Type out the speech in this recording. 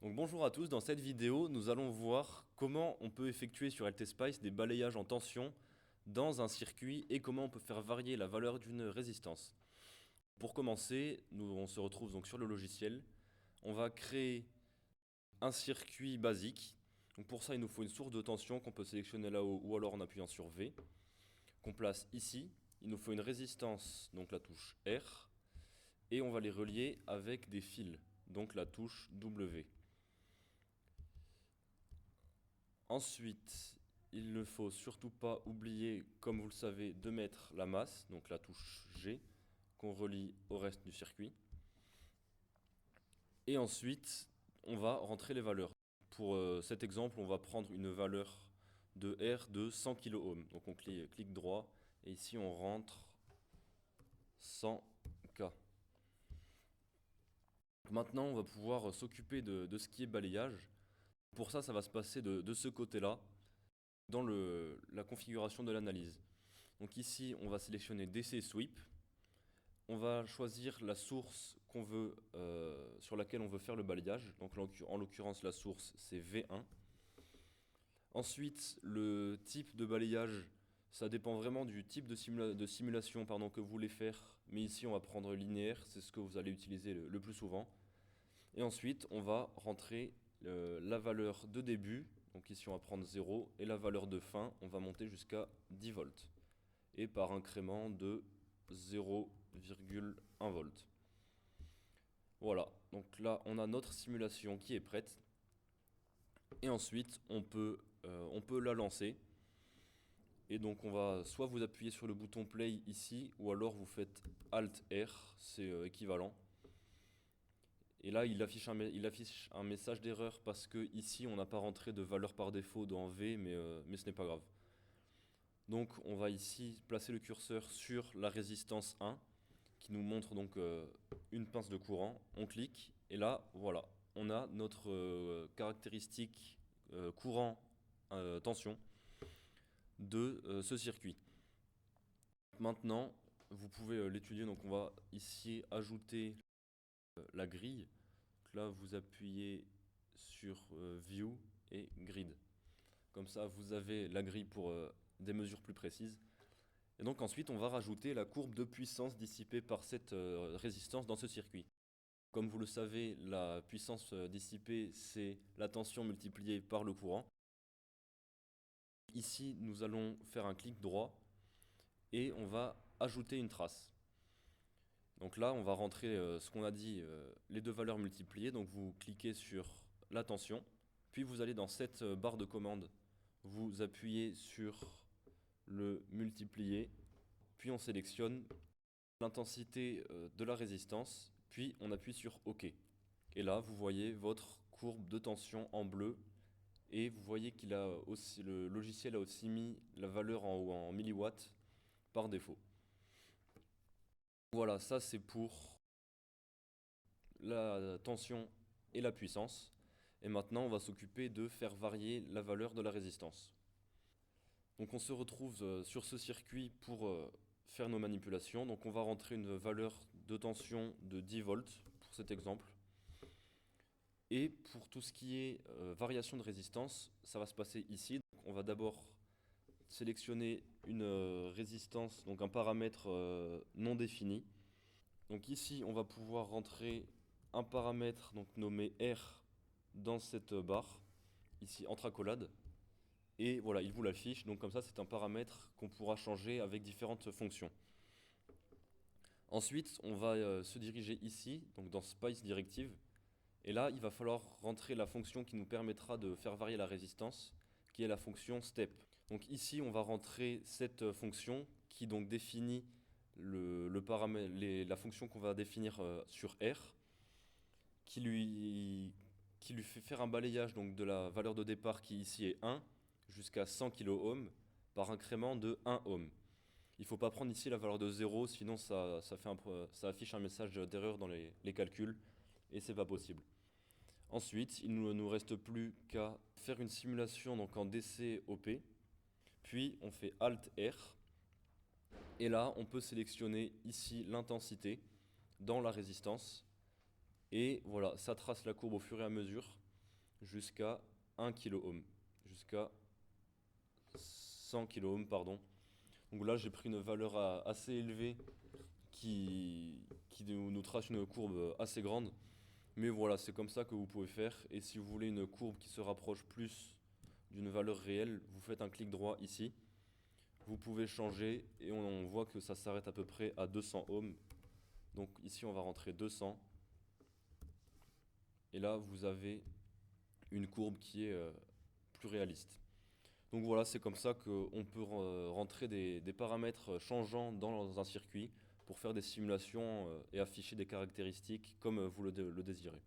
Donc bonjour à tous, dans cette vidéo, nous allons voir comment on peut effectuer sur LTSpice des balayages en tension dans un circuit et comment on peut faire varier la valeur d'une résistance. Pour commencer, on se retrouve donc sur le logiciel. On va créer un circuit basique. Donc pour ça, il nous faut une source de tension qu'on peut sélectionner là-haut ou alors en appuyant sur V, qu'on place ici. Il nous faut une résistance, donc la touche R, et on va les relier avec des fils, donc la touche W. Ensuite, il ne faut surtout pas oublier, comme vous le savez, de mettre la masse, donc la touche G, qu'on relie au reste du circuit. Et ensuite, on va rentrer les valeurs. Pour cet exemple, on va prendre une valeur de R de 100 kΩ. Donc on clique droit et ici on rentre 100 K. Maintenant, on va pouvoir s'occuper de ce qui est balayage. Pour ça, ça va se passer de ce côté-là, dans la configuration de l'analyse. Donc ici, on va sélectionner DC Sweep. On va choisir la source qu'on veut, sur laquelle on veut faire le balayage. Donc en l'occurrence, la source, c'est V1. Ensuite, le type de balayage, ça dépend vraiment du type de simulation que vous voulez faire. Mais ici, on va prendre linéaire, c'est ce que vous allez utiliser le plus souvent. Et ensuite, on va rentrer la valeur de début. Donc ici, on va prendre 0. Et la valeur de fin, on va monter jusqu'à 10 volts. Et par incrément de 0,1 volts. Voilà, donc là, on a notre simulation qui est prête. Et ensuite, on peut la lancer. Et donc, on va soit vous appuyer sur le bouton Play ici, ou alors vous faites Alt R, c'est équivalent. Et là, il affiche un message d'erreur parce que ici, on n'a pas rentré de valeur par défaut dans V, mais ce n'est pas grave. Donc, on va ici placer le curseur sur la résistance 1, qui nous montre donc une pince de courant. On clique, et là, voilà, on a notre caractéristique courant tension de ce circuit. Maintenant, vous pouvez l'étudier, donc on va ici ajouter la grille. Donc là, vous appuyez sur View et Grid. Comme ça, vous avez la grille pour des mesures plus précises. Et donc ensuite, on va rajouter la courbe de puissance dissipée par cette résistance dans ce circuit. Comme vous le savez, la puissance dissipée, c'est la tension multipliée par le courant. Ici, nous allons faire un clic droit et on va ajouter une trace. Donc là, on va rentrer ce qu'on a dit, les deux valeurs multipliées. Donc vous cliquez sur la tension, puis vous allez dans cette barre de commande, vous appuyez sur le multiplier, puis on sélectionne l'intensité de la résistance, puis on appuie sur OK. Et là, vous voyez votre courbe de tension en bleu, et vous voyez le logiciel a aussi mis la valeur en milliwatts par défaut. Voilà, ça c'est pour la tension et la puissance. Et maintenant, on va s'occuper de faire varier la valeur de la résistance. Donc on se retrouve sur ce circuit pour faire nos manipulations. Donc on va rentrer une valeur de tension de 10 volts pour cet exemple. Et pour tout ce qui est variation de résistance, ça va se passer ici. Donc on va d'abord sélectionner une résistance, donc un paramètre non défini. Donc ici, on va pouvoir rentrer un paramètre donc nommé R dans cette barre, ici entre accolades. Et voilà, il vous l'affiche. Donc comme ça, c'est un paramètre qu'on pourra changer avec différentes fonctions. Ensuite, on va se diriger ici, donc dans Spice Directive. Et là, il va falloir rentrer la fonction qui nous permettra de faire varier la résistance, qui est la fonction step. Donc ici, on va rentrer cette fonction qui donc définit la fonction qu'on va définir sur R, qui lui fait faire un balayage donc, de la valeur de départ qui ici est 1 jusqu'à 100 kΩ par incrément de 1 ohm. Il ne faut pas prendre ici la valeur de 0, sinon ça affiche un message d'erreur dans les calculs, et c'est pas possible. Ensuite, il ne nous reste plus qu'à faire une simulation donc en DC-OP, puis on fait Alt-R, et là on peut sélectionner ici l'intensité dans la résistance, et voilà, ça trace la courbe au fur et à mesure. jusqu'à 1 kOhm, jusqu'à 100 kOhm, pardon. Donc là, j'ai pris une valeur assez élevée qui nous trace une courbe assez grande. Mais voilà, c'est comme ça que vous pouvez faire. Et si vous voulez une courbe qui se rapproche plus d'une valeur réelle, vous faites un clic droit ici. Vous pouvez changer et on voit que ça s'arrête à peu près à 200 ohms. Donc ici, on va rentrer 200. Et là, vous avez une courbe qui est plus réaliste. Donc voilà, c'est comme ça qu'on peut rentrer des paramètres changeants dans un circuit pour faire des simulations et afficher des caractéristiques comme vous le désirez.